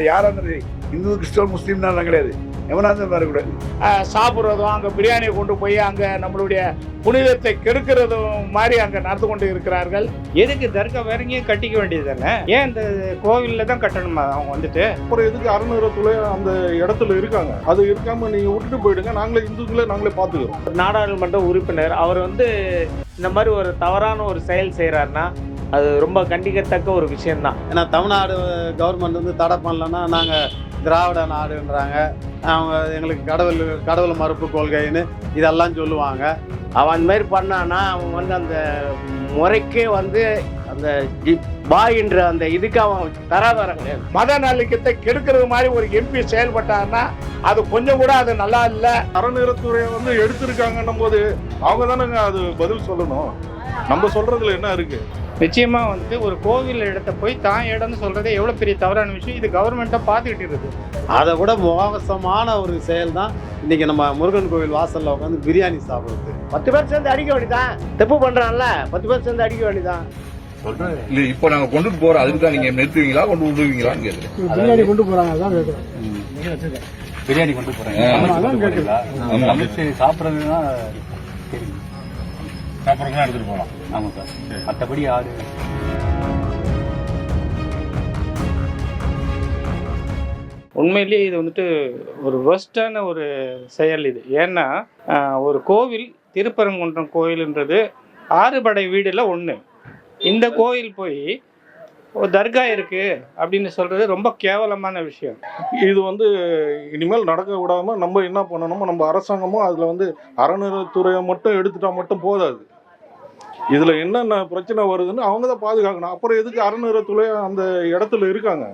யாரா இருந்தாலும் இந்து கிறிஸ்தவ முஸ்லீம்னாலாம் கிடையாது, எவனா இருந்தாலும் வரக்கூடாது. சாப்பிட்றதும் அங்கே பிரியாணியை கொண்டு போய் அங்கே நம்மளுடைய புனிதத்தை கெடுக்கிறதும் மாதிரி அங்கே நடந்து கொண்டு இருக்கிறார்கள். எதுக்கு தர்கா வேற எங்கேயும் கட்டிக்க வேண்டியது தானே? ஏன் இந்த கோவிலில் தான் கட்டணுமா அவங்க வந்துட்டு? அப்புறம் எதுக்கு அறநிலையத்துறை அந்த இடத்துல இருக்காங்க, அது இருக்காம நீங்க விட்டுட்டு போயிடுங்க, நாங்களே இந்துக்களை நாங்களே பார்த்துக்கிறோம். நாடாளுமன்ற உறுப்பினர் அவர் இந்த மாதிரி ஒரு தவறான ஒரு செயல் செய்கிறாருன்னா அது ரொம்ப கண்டிக்கத்தக்க ஒரு விஷயம்தான். ஏன்னா தமிழ்நாடு கவர்மெண்ட் தடை பண்ணலன்னா நாங்கள் திராவிட நாடுன்றாங்க, அவங்க எங்களுக்கு கடவுள் மறுப்பு கொள்கைன்னு இதெல்லாம் சொல்லுவாங்க. அவன் அந்த மாதிரி பண்ணான்னா அவன் அந்த முறைக்கே அந்த பாயின்ற அந்த இதுக்கு அவன் தராதரங்க. மத நல்லிக்கத்தை கெடுக்கிறது மாதிரி ஒரு எம்பி செயல்பட்டாங்கன்னா அது கொஞ்சம் கூட அது நல்லா இல்லை. அறநிலையத்துறையை எடுத்திருக்காங்கன்னும் போது அவங்க தானேங்க அது பதில் சொல்லணும். நம்ம சொல்றதுல என்ன இருக்கு? நிச்சயமா ஒரு கோவில் இடத்த போய் தான் இடம்னு சொல்றதே எவ்வளவு பெரிய தவறான விஷயம். இது கவர்மெண்ட்டா பார்த்துக்கிட்டு இருக்கு. அதை விட மோசமான ஒரு செயல் தான் இன்னைக்கு நம்ம முருகன் கோவில் வாசல்ல உட்காந்து பிரியாணி சாப்பிடுறது. 10 பேர் சேர்ந்து அடிக்க வேண்டியதான். தப்பு பண்றான்ல, 10 பேர் சேர்ந்து அடிக்க வேண்டியதான். இல்ல இப்போ நாங்க கொண்டுட்டு போறோம், அதுக்கு தான் நீங்க நிறுத்துவீங்களா கொண்டு விடுவீங்களான்னு கேக்குறேன். பிரியாணி கொண்டு போறாங்க, அதான் கேட்குறேன். பிரியாணி கொண்டு போறாங்க, சமைச்சு சாப்பிட்றதுன்னா சரி, சாப்பிட்றதுலாம் எடுத்துட்டு போகலாம். ஆமா சார், மற்றபடி யாரு உண்மையிலேயே இது ஒரு ஒர்ஸ்டான ஒரு செயல் இது. ஏன்னா ஒரு கோவில், திருப்பரங்குன்றம் கோயில்ன்றது 6 படை வீடுல ஒன்று. இந்த கோயில் போய் ஒரு தர்கா இருக்கு அப்படின்னு சொல்றது ரொம்ப கேவலமான விஷயம். இது இனிமேல் நடக்க விடாம நம்ம என்ன பண்ணணுமோ, நம்ம அரசாங்கமும் அதுல அறநிலையத்துறையை மட்டும் எடுத்துட்டா மட்டும் போதாது. இதுல என்னென்ன பிரச்சனை வருதுன்னு அவங்க தான் பாதுகாக்கணும். அப்புறம் எதுக்கு அறநிலையத்துறை அந்த இடத்துல இருக்காங்க,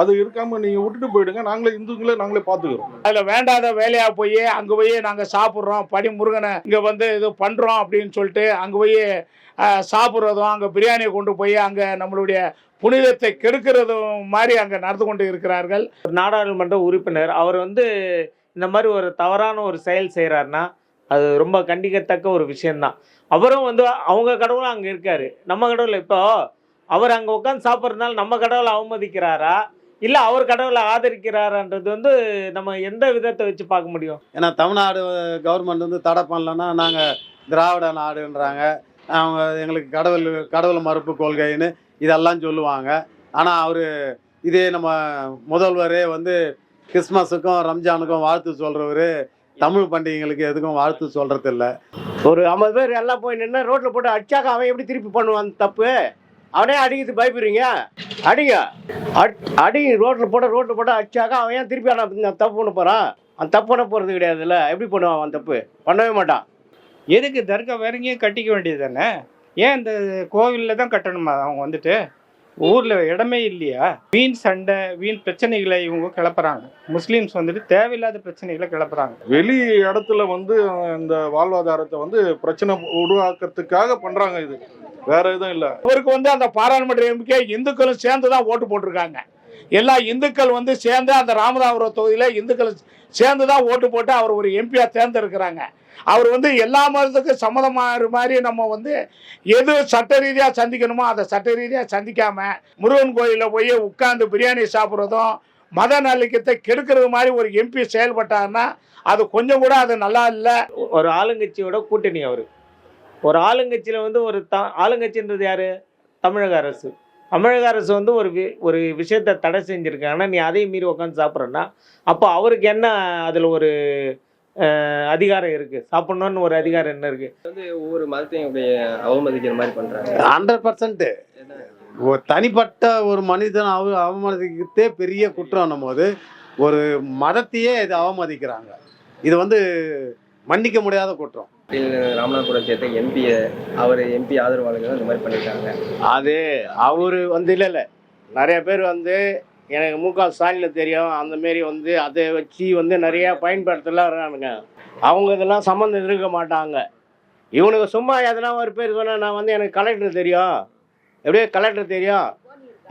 அது இருக்காம நீங்க விட்டுட்டு போயிடுங்க, நாங்களே இந்துக்களை நாங்களே பார்த்துக்கிறோம். அதுல வேண்டாத வேலையா போய் அங்க போய் நாங்க சாப்பிட்றோம், படி முருகனை இங்க இது பண்றோம் அப்படின்னு சொல்லிட்டு அங்க போய் சாப்பிட்றதும் அங்க பிரியாணியை கொண்டு போய் அங்க நம்மளுடைய புனிதத்தை கெடுக்கிறதும் மாதிரி அங்க நடந்து கொண்டு இருக்கிறார்கள். நாடாளுமன்ற உறுப்பினர் அவர் இந்த மாதிரி ஒரு தவறான ஒரு செயல் செய்கிறாருன்னா அது ரொம்ப கண்டிக்கத்தக்க ஒரு விஷயம்தான். அவரும் அவங்க கடவுளும் அங்கே இருக்காரு, நம்ம கடவுள். இப்போ அவர் அங்கே உட்காந்து சாப்பிட்றதுனால நம்ம கடவுளை அவமதிக்கிறாரா இல்லை அவர் கடவுளை ஆதரிக்கிறாரான்றது நம்ம எந்த விதத்தை வச்சு பார்க்க முடியும்? ஏன்னா தமிழ்நாடு கவர்மெண்ட் தடை பண்ணலன்னா நாங்கள் திராவிட நாடுன்றாங்க, அவங்க எங்களுக்கு கடவுள் மறுப்பு கொள்கைன்னு இதெல்லாம் சொல்லுவாங்க. ஆனால் அவர் இதே நம்ம முதல்வரே கிறிஸ்மஸுக்கும் ரம்ஜானுக்கும் வாழ்த்து சொல்கிறவர், தமிழ் பண்டிகைகளுக்கு எதுக்கும் வாழ்த்து சொல்கிறது இல்லை. ஒரு 50 பேர் எல்லாம் போய் நின்று ரோட்டில் போட்டு அடிச்சாக்க அவன் எப்படி திருப்பி பண்ணுவான் தப்பு? அவனே அடிக்கிறது பயப்படுறீங்க? அடிங்க ரோட்டில் போட்டு அடிச்சாக்க அவன் ஏன் திருப்பி ஆனால் தப்பு பண்ண போகிறான்? அவன் தப்பு பண்ண போகிறது கிடையாதுல்ல, எப்படி பண்ணுவான்? அவன் தப்பு பண்ணவே மாட்டான். எதுக்கு தர்கா வேற எங்கேயும் கட்டிக்க வேண்டியது தானே? ஏன் இந்த கோவிலில் தான் கட்டணுமா? அவங்க ஊரில் இடமே இல்லையா? வீண் சண்டை, வீண் பிரச்சனைகளை இவங்க கிளப்புறாங்க. முஸ்லீம்ஸ் தேவையில்லாத பிரச்சனைகளை கிளப்புறாங்க. வெளி இடத்துல இந்த வாழ்வாதாரத்தை பிரச்சனை உருவாக்குறதுக்காக பண்றாங்க. இது வேற எதுவும் இல்லை. அவருக்கு அந்த பாராளுமன்ற எம்பிக்கை இந்துக்களும் சேர்ந்து தான் ஓட்டு போட்டிருக்காங்க. எல்லா இந்துக்கள் சேர்ந்து அந்த ராமநாதபுரம் தொகுதியில இந்துக்கள் சேர்ந்து தான் ஓட்டு போட்டு அவர் ஒரு எம்பியா தேர்ந்தெடுக்கிறாங்க. அவர் எல்லா மதத்துக்கும் சம்மதமாக மாதிரி நம்ம எது சட்ட ரீதியாக சந்திக்கணுமோ அதை சட்ட ரீதியாக சந்திக்காம முருகன் கோயிலில் போய் உட்கார்ந்து பிரியாணி சாப்பிட்றதும் மத நல்லிக்கத்தை கெடுக்கிறது மாதிரி ஒரு எம்பி செயல்பட்டாருன்னா அது கொஞ்சம் கூட அது நல்லா இல்லை. ஒரு ஆளுங்கட்சியோட கூட்டணி அவர். ஒரு ஆளுங்கட்சியில் ஒரு ஆளுங்கட்சின்றது யாரு? தமிழக அரசு. தமிழக அரசு ஒரு விஷயத்தை தடை செஞ்சுருக்காங்கன்னா நீ அதையும் மீறி உட்காந்து சாப்பிட்றேன்னா அப்போ அவருக்கு என்ன அதில் ஒரு அதிகாரம் இருக்கு? சாப்பிடணும்னு ஒரு அதிகாரம் என்ன இருக்கு? ஒவ்வொரு மதத்தையும் அவமதிக்கிற மாதிரி பண்றாங்க. 100% ஒரு தனிப்பட்ட ஒரு மனிதன் அவமதிக்கிறதே பெரிய குற்றம் போது ஒரு மதத்தையே இது அவமதிக்கிறாங்க. இது மன்னிக்க முடியாத குற்றம். ராமநாதபுரம் சேர்த்த அவர் எம்பி ஆதரவாளர்கள் இந்த மாதிரி பண்ணிட்டாங்க. அது அவரு இல்லை நிறைய பேர் எனக்கு முக ஸ்டாலின் தெரியும், அந்தமாரி அதை வச்சு நிறையா பயன்படுத்தலாம் இருக்கானுங்க. அவங்க இதெல்லாம் சம்மந்தம் இருக்க மாட்டாங்க. இவனுக்கு சும்மா எதனா ஒரு பேர் சொன்னால் நான் எனக்கு கலெக்டர் தெரியும், எப்படியே கலெக்டர் தெரியும்,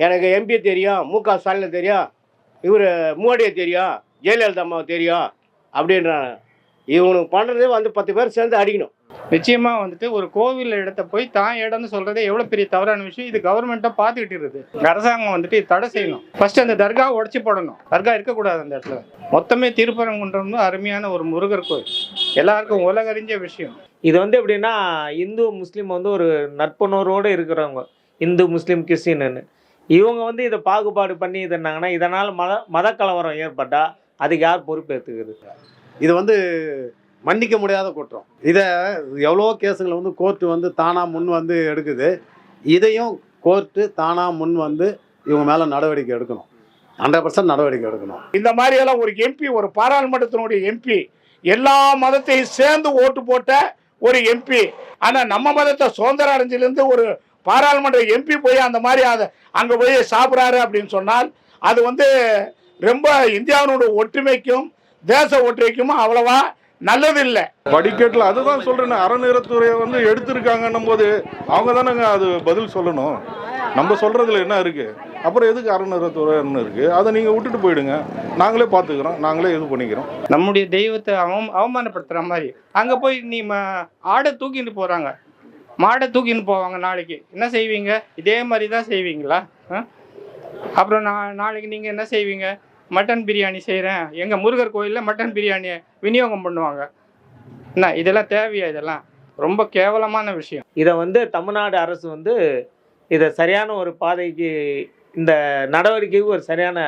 எனக்கு எம்பி தெரியும், முக ஸ்டாலின் தெரியும், இவர் மோடியை தெரியும், ஜெயலலிதா அம்மாவை தெரியும் அப்படின்றாங்க. இவனுக்கு பண்ணுறது வந்து 10 பேர் சேர்ந்து அடிக்கணும். நிச்சயமா வந்துட்டு ஒரு கோவில் இடத்த போய் தான் இடம்னு சொல்றதே எவ்வளவு பெரிய தவறான விஷயம். இது கவர்மெண்ட்டா பார்த்துக்கிட்டு இருக்குது. அரசாங்கம் வந்துட்டு இது தடை செய்யணும். ஃபர்ஸ்ட் அந்த தர்கா உடைச்சு போடணும். தர்கா இருக்கக்கூடாது அந்த இடத்துல. மொத்தமே திருப்பரங்குன்றம் அருமையான ஒரு முருகர் கோயில், எல்லாருக்கும் உலகறிஞ்ச விஷயம். இது வந்து எப்படின்னா இந்து முஸ்லீம் வந்து ஒரு நட்புணர்வோடு இருக்கிறவங்க, இந்து முஸ்லீம் கிறிஸ்டின்னு இவங்க வந்து இதை பாகுபாடு பண்ணி இதுனாங்கன்னா இதனால் மத கலவரம் ஏற்பட்டால் அதுக்கு யார் பொறுப்பேற்றுக்கிறது? இது வந்து மன்னிக்க முடியாத குற்றம். இதை எவ்வளோ கேஸுங்களை வந்து கோர்ட்டு வந்து தானாக முன் வந்து எடுக்குது. இதையும் கோர்ட்டு தானாக முன் வந்து இவங்க மேலே நடவடிக்கை எடுக்கணும். 100% நடவடிக்கை எடுக்கணும். இந்த மாதிரியெல்லாம் ஒரு எம்பி, ஒரு பாராளுமன்றத்தினுடைய எம்பி, எல்லா மதத்தையும் சேர்ந்து ஓட்டு போட்ட ஒரு எம்பி, ஆனால் நம்ம மதத்தை சுதந்திரம் அடைஞ்சிலேருந்து ஒரு பாராளுமன்ற எம்பி போய் அந்த மாதிரி அங்கே போய் சாப்பிட்றாரு அப்படின்னு சொன்னால் அது வந்து ரொம்ப இந்தியாவினுடைய ஒற்றுமைக்கும் தேச ஒற்றுமைக்கும் அவ்வளவா நல்லது இல்லை. படிக்கட்டில் அதுதான் சொல்றேன், அறநிலையத்துறையை வந்து எடுத்திருக்காங்கன்னும் போது அவங்க தானேங்க அது பதில் சொல்லணும். நம்ம சொல்றதுல என்ன இருக்கு? அப்புறம் எதுக்கு அறநிலையத்துறைன்னு இருக்கு? அதை நீங்க விட்டுட்டு போயிடுங்க, நாங்களே பார்த்துக்கிறோம், நாங்களே இது பண்ணிக்கிறோம். நம்முடைய தெய்வத்தை அவமானப்படுத்துற மாதிரி அங்கே போய் நீ ஆடை தூக்கிட்டு போகிறாங்க, மாடை தூக்கின்னு போவாங்க. நாளைக்கு என்ன செய்வீங்க? இதே மாதிரி தான் செய்வீங்களா? அப்புறம் நாளைக்கு நீங்கள் என்ன செய்வீங்க? மட்டன் பிரியாணி செய்கிறேன், எங்கள் முருகர் கோயிலில் மட்டன் பிரியாணியை விநியோகம் பண்ணுவாங்க. என்ன இதெல்லாம் தேவையா? இதெல்லாம் ரொம்ப கேவலமான விஷயம். இதை வந்து தமிழ்நாடு அரசு வந்து இதை சரியான ஒரு பாதைக்கு, இந்த நடவடிக்கைக்கு ஒரு சரியான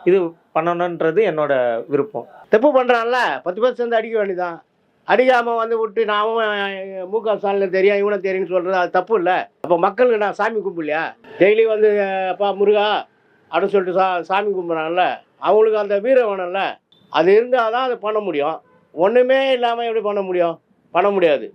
இது பண்ணணுன்றது என்னோட விருப்பம். தப்பு பண்ணுறான்ல 10 பேர் சேர்ந்து அடிக்க வேண்டியதான். அடிக்காமல் வந்து விட்டு நான் முக ஸ்டாலின் தெரியும் இவனை தெரியும்னு சொல்கிறது அது தப்பு இல்லை. அப்போ மக்களுக்கு நான் சாமி கும்பிடலையா? டெய்லி வந்து அப்பா முருகா அப்படின்னு சொல்லிட்டு சாமி கும்பிட்றான்ல, அவங்களுக்கு அந்த வீரம் வேணும்ல. அது இருந்தால் தான் அதை பண்ண முடியும். ஒன்றுமே இல்லாமல் எப்படி பண்ண முடியும்? பண்ண முடியாது.